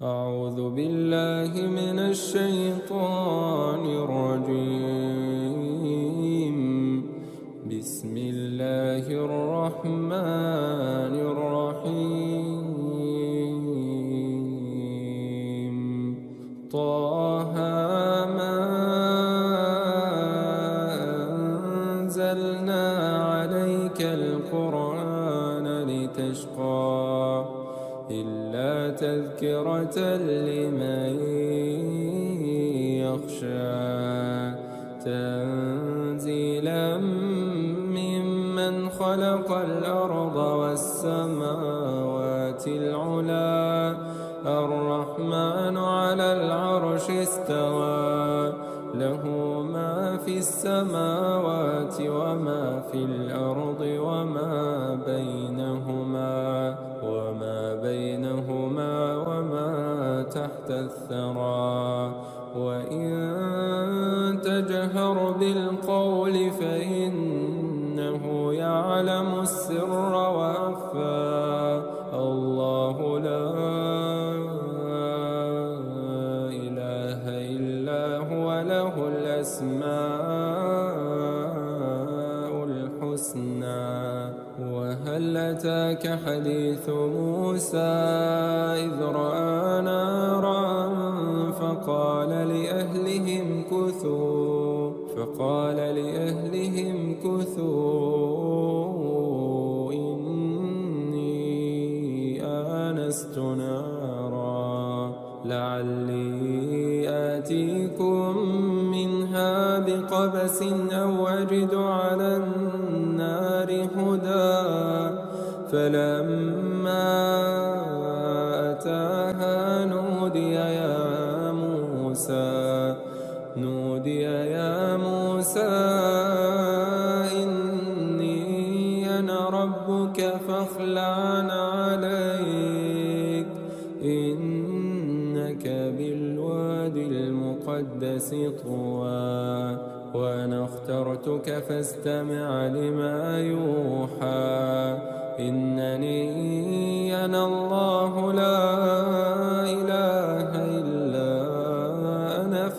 أعوذ بالله من الشيطان الرجيم. بسم الله الرحمن الرحيم. طه ما أنزلنا عليك القرآن لتشقى إلا تذكرة لمن يخشى تنزيلا ممن خلق الأرض والسماوات العلى الرحمن على العرش استوى له ما في السماوات وما في الأرض وما بينهما وما تحت الثرى وإن تجهر بالقول فإنه يعلم السر وأخفى الله لا إله إلا هو له الأسماء الحسنى. وهل أتاك حديث موسى إذ رأى نارا فقال لأهلهم كثوا إني آنست نارا لعلي آتيكم منها بقبس أو أجد على النار هدى فلما أتاها نودي يا موسى إني أنا ربك فاخلع عليك إنك بالواد المقدس طوى وأنا اخترتك فاستمع لما يوحى إنني أنا الله لا إله إلا أنا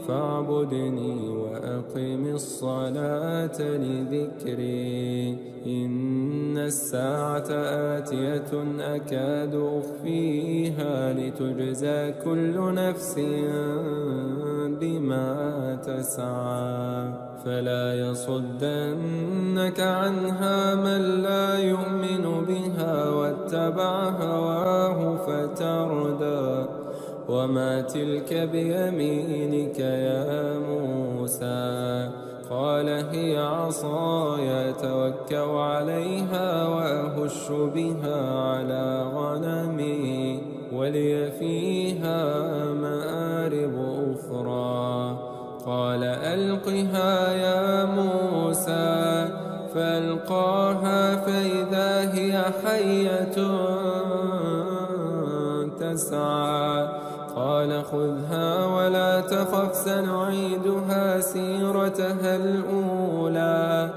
فاعبدني وأقم الصلاة لذكري إن الساعة آتية أكاد أخفيها لتجزى كل نفس بما تسعى فلا يصدنك عنها من لا يؤمن بها واتبع هواه فتردى وما تلك بيمينك يا موسى قال هي عصاي أتوكأ عليها وأهش بها على غنمي ولي فيها مآرب أخرى قال ألقها يا موسى فألقاها فإذا هي حية تسعى قال خذها ولا تخف سنعيدها سيرتها الأولى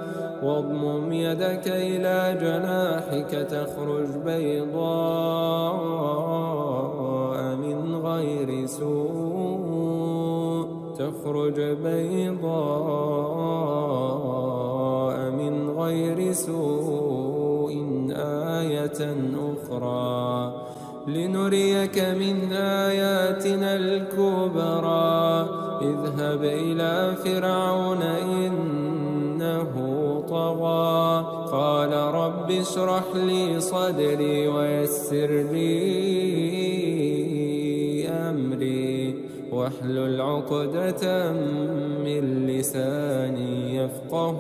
واضمم يدك إلى جناحك تخرج بيضاء من غير سوء آية أخرى لنريك من آياتنا الكبرى اذهب إلى فرعون إنه طغى قال رب اشرح لي صدري ويسر لي أمري واحلل عقدة من لساني يفقه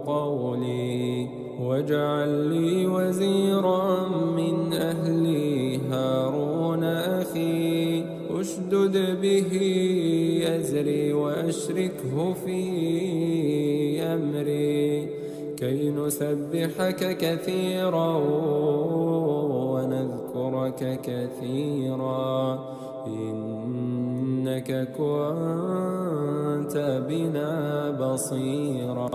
قولي واجعل لي وزيرا من أهلي هارون أخي أشدد به أزري وأشركه في أمري كي نسبحك كثيرا ونذكرك كثيرا إنك كنت بنا بصيرا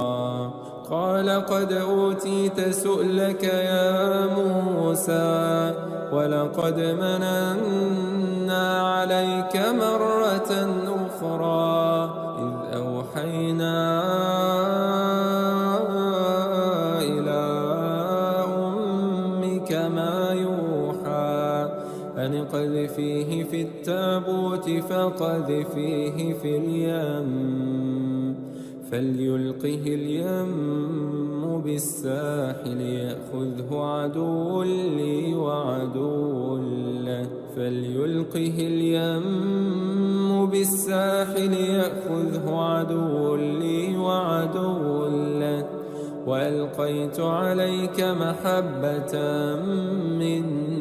قال قد أوتيت سؤلك يا موسى ولقد مننا عليك مرة أخرى إذ أوحينا إلى أمك ما يوحى أن اقذفيه في التابوت فقذفيه في اليم فليلقه اليم بالساحل يأخذه عدو لي وعدو له فليلقه اليم بالساحل يأخذه عدو لي وعدو له وألقيت عليك محبة مني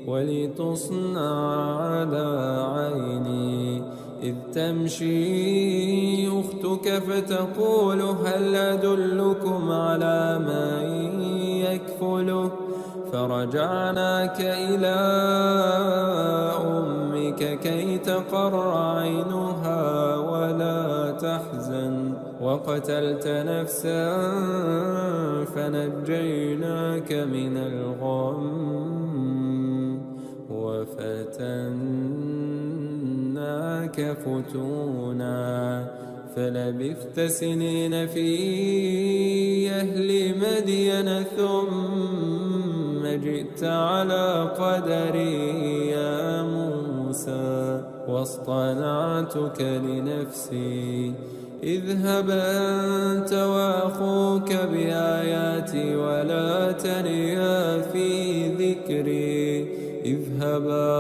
ولتصنع على عيني إذ تمشي أختك فتقول هل أدلكم على من يكفله فرجعناك إلى أمك كي تقر عينها ولا تحزن وقتلت نفسا فنجيناك من الغم وفتناك فتونا فلبثت سنين في أهل مدين ثم جئت على قدري يا موسى واصطنعتك لنفسي اذهب أنت وأخوك بآياتي ولا تنيا في ذكري اذهبا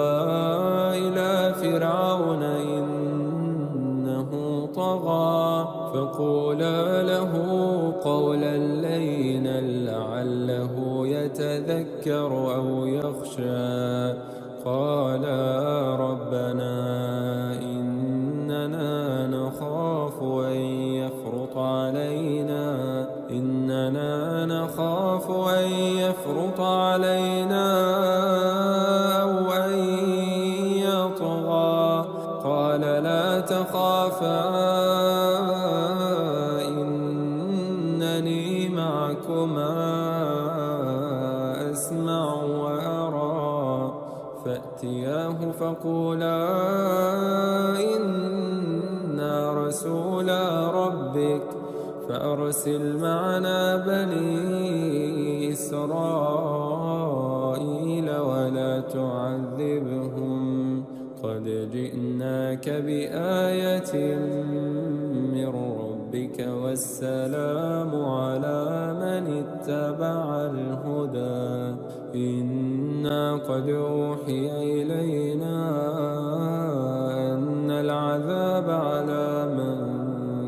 إلى فرعون إنه طغى فقولا له قولا لينا لعله يتذكر أو يخشى قالا ربنا إننا نخاف أن يفرط علينا أو أن يطغى قال لا تخافا إنني معكما أسمع وأرى فأتياه فقولا إنا رسولا ربك فأرسل معنا بني إسرائيل ولا تعذبهم قد جئناك بآية من ربك والسلام على من اتبع الهدى إنا قد أوحي إلينا أن العذاب على من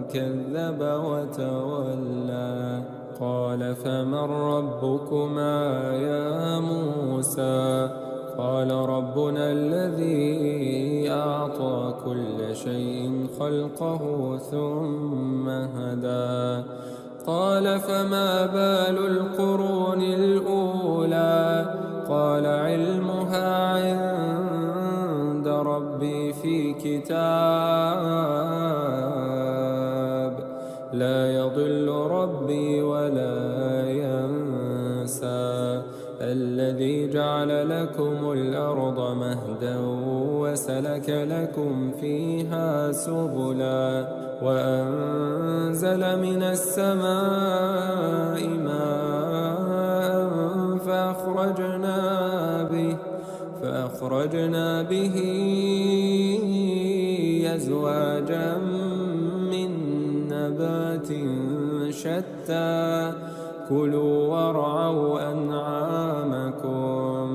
كذب وتولى قال فمن ربكما يا موسى قال ربنا الذي أعطى كل شيء خلقه ثم هدى قال فما بال القرون الأولى قال علمها عند ربي في كتاب لا يضل ربي ولا ينسى الذي جعل لكم الأرض مهدا وسلك لكم فيها سبلا وأنزل من السماء ماء فأخرجنا به أزواجا من نبات شتى كلوا وارعوا أنعامكم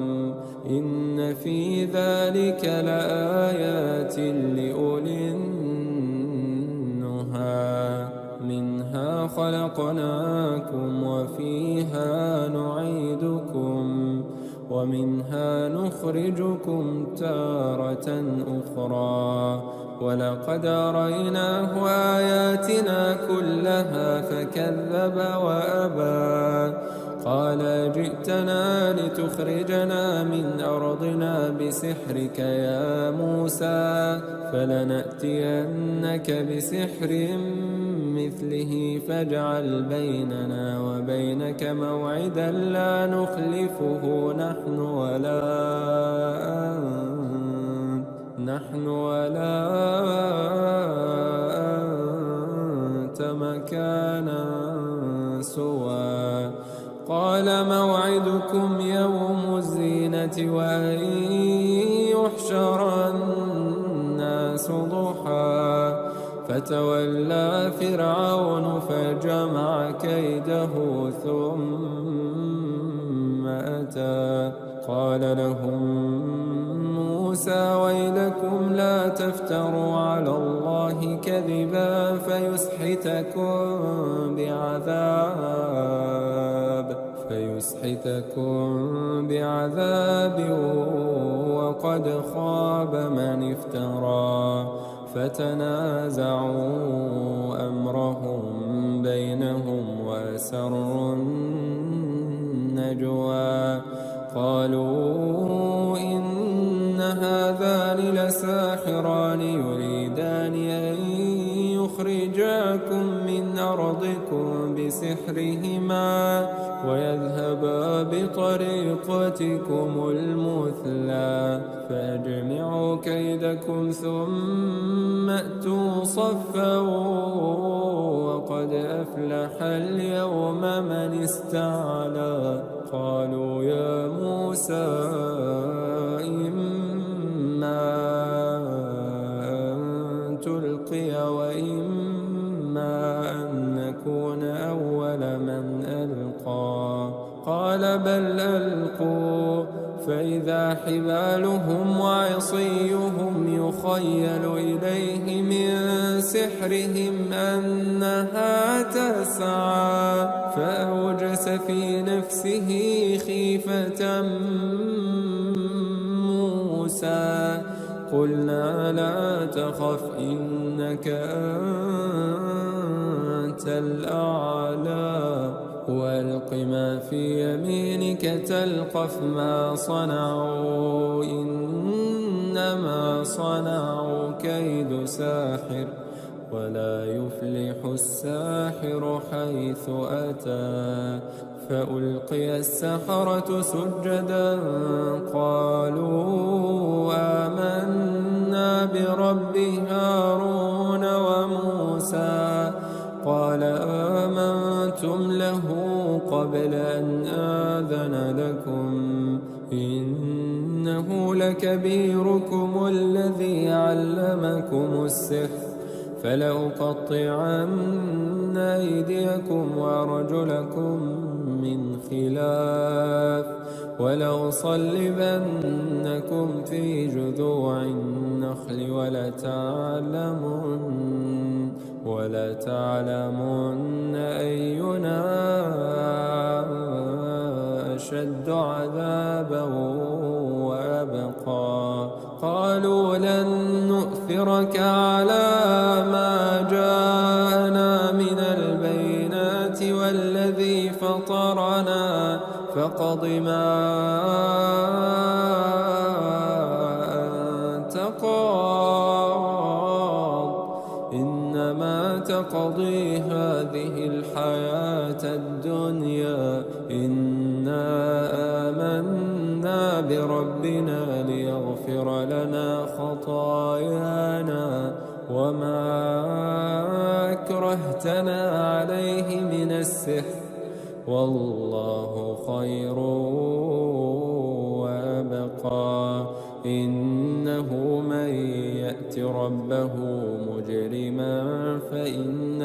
إن في ذلك لآيات لأولي النهى منها خلقناكم وفيها نعيدكم ومنها نخرجكم تارة أخرى ولقد أريناه آياتنا كلها فكذب وأبى قال جئتنا لتخرجنا من أرضنا بسحرك يا موسى فلنأتينك بسحر مثله فاجعل بيننا وبينك موعدا لا نخلفه نحن ولا أنت مكانا سوى. قال موعدكم يوم الزينة وأن يحشر الناس ضحى فتولى فرعون فجمع كيده ثم أتى قال لهم موسى ويلكم لا تفتروا على الله كذبا فيسحتكم بعذاب وقد خاب من افترى. فتنازعوا أمرهم بينهم وأسروا النجوى قالوا إن هذان لساحران يريدان أن يخرجاكم من أرضكم بسحرهما ويذهبا بطريقتكم المثلى فأجمعوا كيدكم ثم أتوا صفا وقد أفلح اليوم من استعلى. قالوا يا موسى إما أن تلقي وإما أن نكون أول من ألقى. قال بل ألقوا فإذا حبالهم وعصيهم يخيل إليه من سحرهم أنها تسعى فأوجس في نفسه خيفة موسى قلنا لا تخف إنك أنت الأعلى وألق ما في يمينك تلقف ما صنعوا إنما صنعوا كيد ساحر ولا يفلح الساحر حيث أتى. فألقي السحرة سجدا قالوا آمنا برب هارون وموسى. قال آمنتم له قبل أن آذن لكم إنه لكبيركم الذي علمكم السحر فلأقطعن أيديكم وأرجلكم من خلاف ولأصلبنكم في جذوع النخل ولتعلمن أينا أشد عذابا وأبقى. قالوا لن نؤثرك على ما جاءنا من البينات والذي فطرنا فاقض ما أنت قاض إنما تقضي هذه الحياة الدنيا إنا آمنا بربنا ليغفر لنا خطايانا وما أكرهتنا عليه من السحر والله خير وأبقى. إنه من يأت ربه مجرما فإن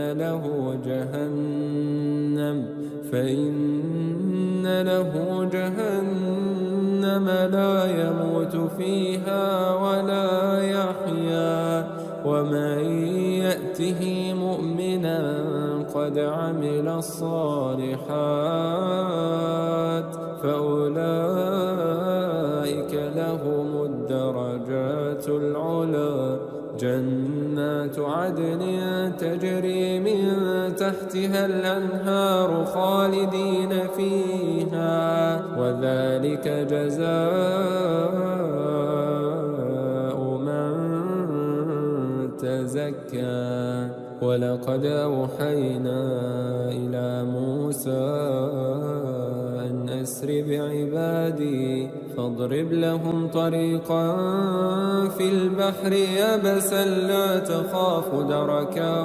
له جهنم لا يموت فيها ولا يحيا ومن يأته مؤمنا قد عمل الصالحات فأولئك لهم الدرجات العلى جنات عدن تجري من تحتها الأنهار خالدين فيها وذلك جزاء من تزكى. ولقد أوحينا إلى موسى أن أسر بعبادي فاضرب لهم طريقا في البحر يبسا لا تخاف دركا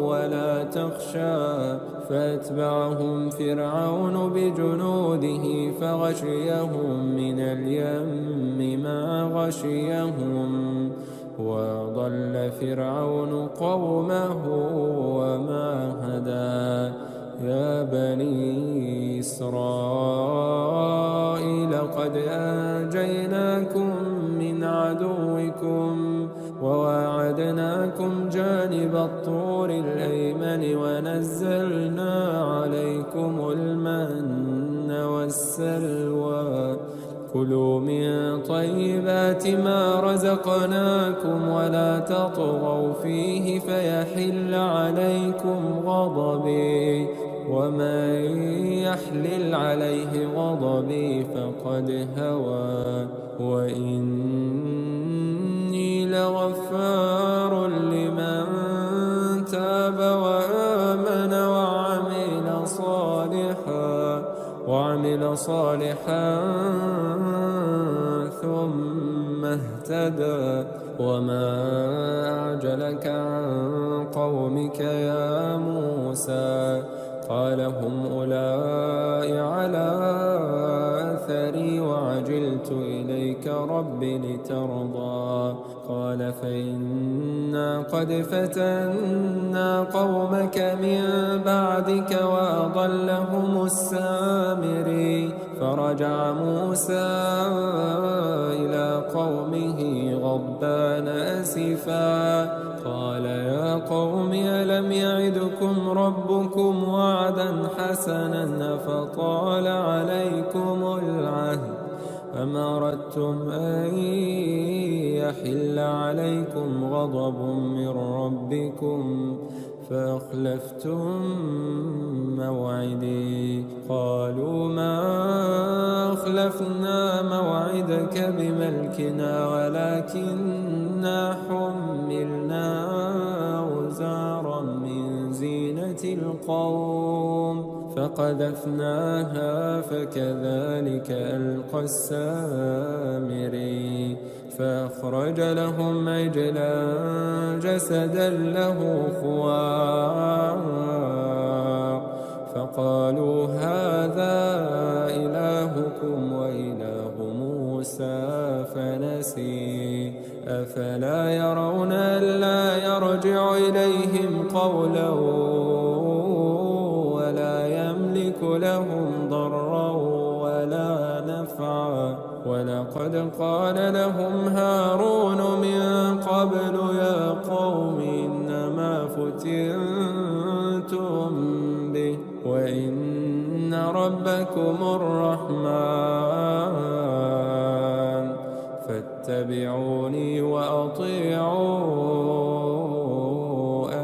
ولا تخشى فأتبعهم فرعون بجنوده فغشيهم من اليم ما غشيهم وضل فرعون قومه وما هدى يا بني إسرائيل قد أنجيناكم من عدوكم وواعدناكم جانب الطور الأيمن ونزلنا عليكم المن والسلوى كلوا من طيبات ما رزقناكم ولا تطغوا فيه فيحل عليكم غضبي ومن يحلل عليه غضبي فقد هوى وإني لغفار لمن تاب وآمن وعمل صالحا ثم اهتدى وما أعجلك عن قومك يا موسى قال هم أولئك على أثري وعجلت إليك رب لترضى قال فإنا قد فتنا قومك من بعدك وأضلهم السامري فرجع موسى إلى قومه غضبان أسفا قال يا قوم ألم يعدكم ربكم وعدا حسنا فطال عليكم العهد أما أردتم أن يحل عليكم غضب من ربكم فأخلفتم موعدي قالوا ما أخلفنا موعدك بملكنا ولكننا حملنا أوزارا من زينة القوم فقذفناها فكذلك ألقى السامري فأخرج لهم عجلا جسدا له خوار فقالوا هذا إلهكم وإله موسى فنسي أفلا يرون ألا يرجع إليهم قولا ولا يملك لهم ضرا ولا نفعا ولقد قال لهم هارون من قبل يا قوم إنما فتنتم به وإن ربكم الرحمن فاتبعوني وأطيعوا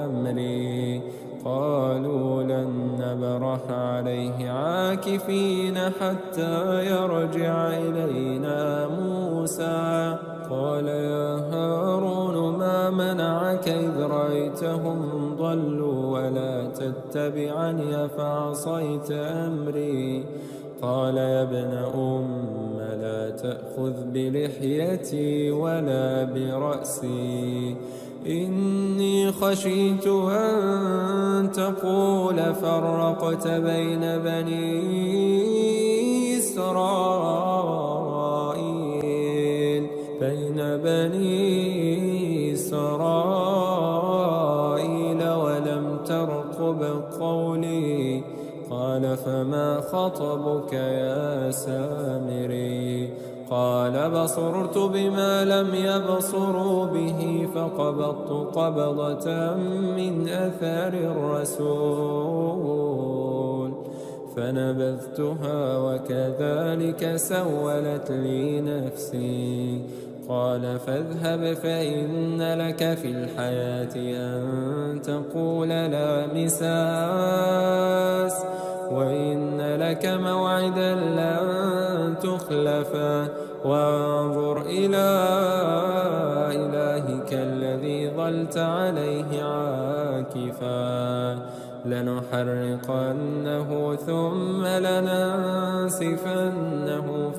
أمري قالوا لن نبرح عليه عاكفين حتى يرجع إلينا موسى قال يا هارون ما منعك إذ رأيتهم ضلوا ولا تتبعني فعصيت أمري قال يا ابن لا تأخذ بلحيتي ولا برأسي إني خشيت أن تقول فرقت بين بني إسرائيل ولم ترقب قولي قال فما خطبك يا سامري قال بصرت بما لم يبصروا به فقبضت قبضة من أثر الرسول فنبذتها وكذلك سولت لي نفسي قال فاذهب فإن لك في الحياة أن تقول لا مساس وإن لك موعدا لن تخلفه وانظر إلى إلهك الذي ظلت عليه عاكفا لنحرقنه ثم لننسفنه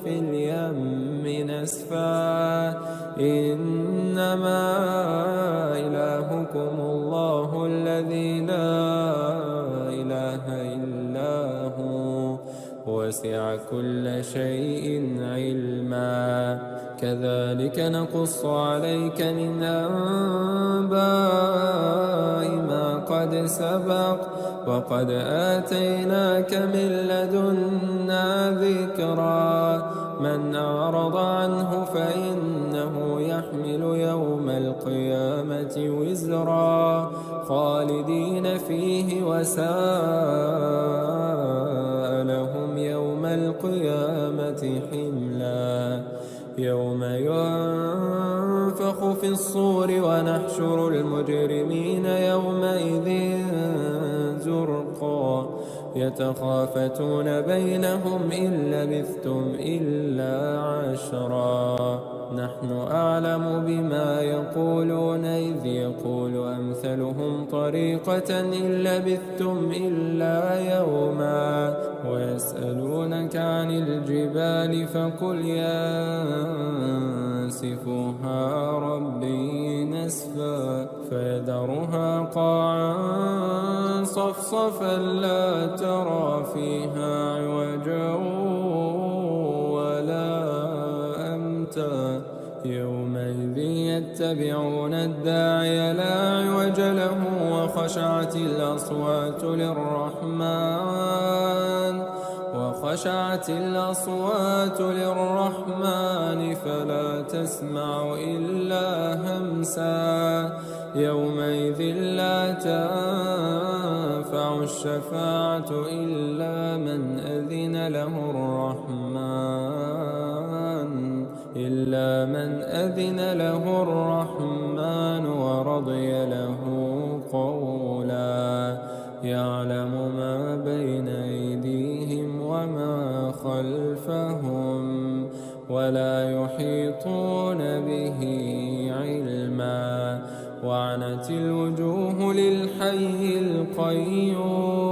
في اليم نسفا إنما إلهكم الله الذي لا إله إلا هو وسع كل شيء علما كذلك نقص عليك من أنباء ما قد سبق وقد آتيناك من لدنا ذكرا من أعرض عنه فإنه يحمل يوم القيامة وزرا خالدين فيه وساء لهم يوم القيامة حملا يوم ينفخ في الصور ونحشر المجرمين يومئذ زرقا يتخافتون بينهم إن لبثتم إلا عشرا نحن أعلم بما يقولون إذ يقول أمثلهم طريقة إن لبثتم إلا يوما ويسألونك عن الجبال فقل ينسفها ربي نسفا فيذرها قاعا صفصفا لا ترى فيها عوجا ولا أمتا يومئذ يتبعون الداعي لا عوج له وخشعت الأصوات للرحمن فلا تسمع إلا همسا يومئذ لا تنفع الشفاعة إلا من أذن له الرحمن ورضي له قولا يعلم ما بين أيديهم وما خلفهم ولا يحيطون به علما وعنت الوجوه للحي القيوم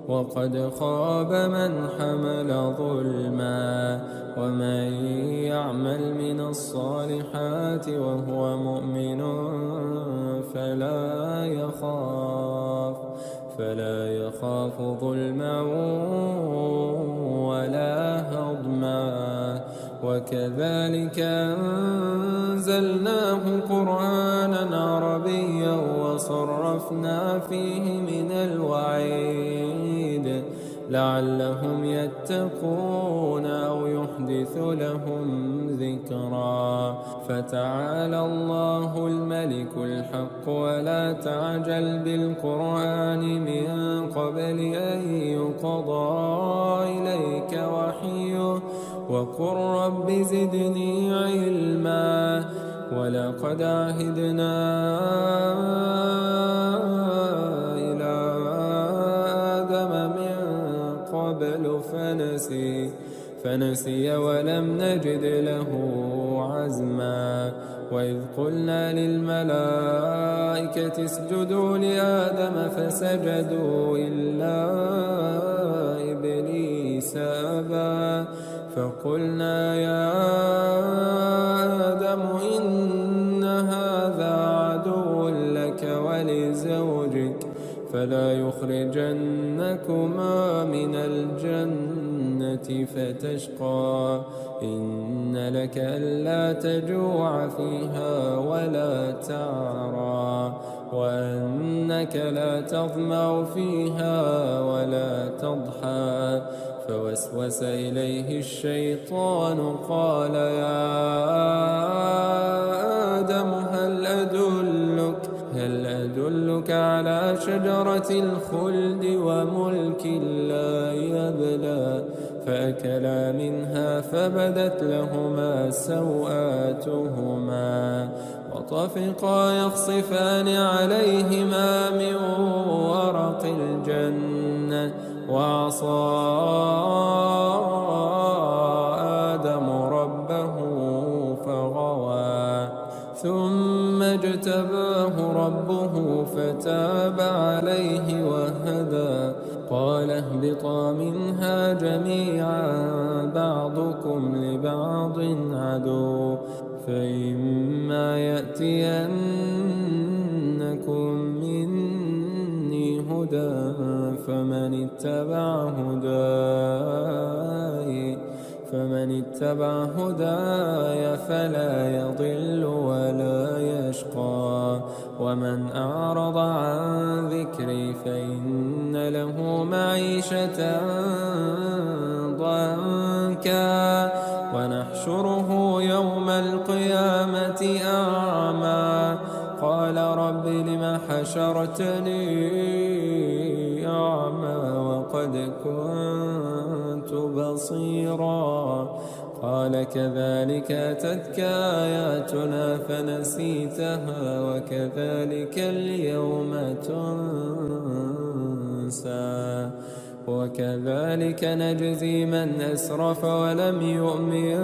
وقد خاب من حمل ظلما ومن يعمل من الصالحات وهو مؤمن فلا يخاف ظلما ولا هضما وكذلك أنزلناه قرآنا عربيا وصرفنا فيه من الوعيد لعلهم يتقون أو يحدث لهم ذكرا فتعالى الله الملك الحق ولا تعجل بالقرآن من قبل أن يقضى إليك وحيه وقل رب زدني علما ولقد عهدنا إلى آدم من قبل فنسي ولم نجد له عزما وإذ قلنا للملائكة اسجدوا لآدم فسجدوا إلا إبليس أبى فقلنا يا آدم إن هذا عدو لك ولزوجك فلا يخرجنكما من الجنة فتشقى إن لك ألا تجوع فيها ولا تعرى وأنك لا تظمأ فيها ولا تضحى فوسوس إليه الشيطان قال يا آدم هل أدلك على شجرة الخلد وملك لا يبلى فأكلا منها فبدت لهما سوآتهما وطفقا يخصفان عليهما من ورق الجنة وعصى آدم ربه فغوى ثم اجتباه ربه فتاب عليه وهدى قال اهبطا منها جميعا بعضكم لبعض عدو فإما يأتينكم مني هدى فمن اتبع هداي فلا يضل ولا يشقى ومن أعرض عن ذكري فإن له معيشة ضنكا ونحشره يوم القيامة أعمى قال رب لم حشرتني أعمى وقد كنت بصيرا قال كذلك أتتك آياتنا فنسيتها وكذلك اليوم تنسى وكذلك نجزي من أسرف ولم يؤمن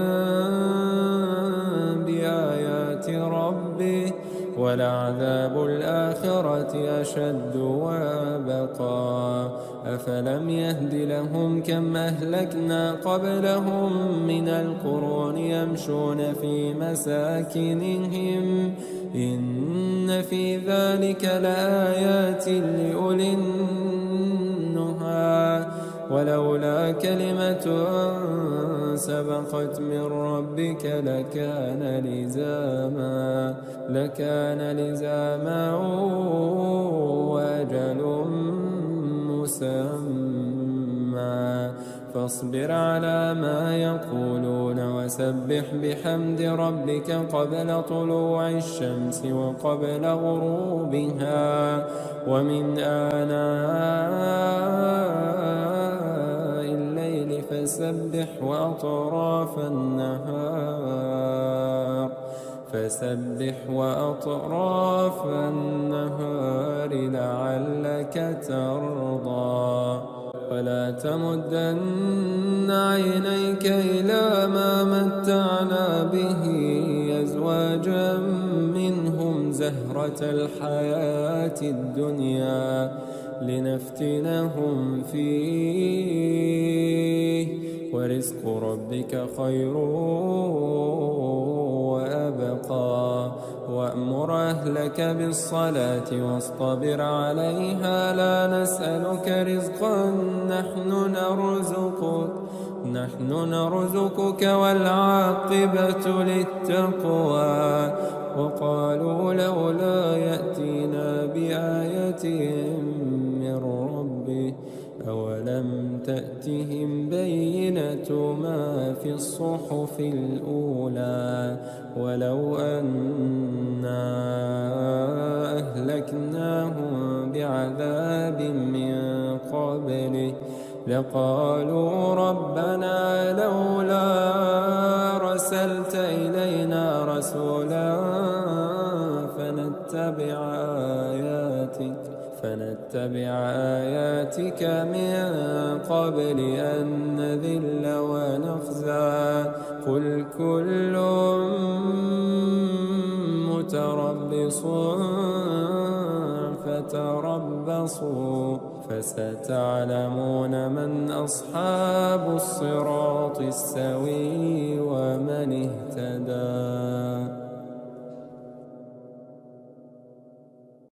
بآيات ربه ولعذاب الآخرة أشد وأبقى أفلم يهد لهم كم أهلكنا قبلهم من القرون يمشون في مساكنهم إن في ذلك لآيات لأولي النهى ولولا كلمة سبقت من ربك لكان لزاما وأجل مسمى فاصبر على ما يقولون وسبح بحمد ربك قبل طلوع الشمس وقبل غروبها ومن آناء الليل فسبح وأطراف النهار لعلك ترضى ولا تمدن عينيك إلى ما متعنا به أزواجا منهم زهرة الحياة الدنيا لنفتنهم فيه ورزق ربك خير وأبقى وأمر أهلك بالصلاة واصطبر عليها لا نسألك رزقا نحن نرزقك والعاقبة للتقوى وقالوا لولا يأتينا بآية من ربه أولم تأتهم بينة ما في الصحف الأولى ولو أنا أهلكناهم بعذاب من قبله لقالوا ربنا لولا رسلت إلينا رسولا فنتبع آياتك من قبل أن نذل ونخزى قل كل متربص فتربصوا فستعلمون من أصحاب الصراط السوي ومن اهتدى.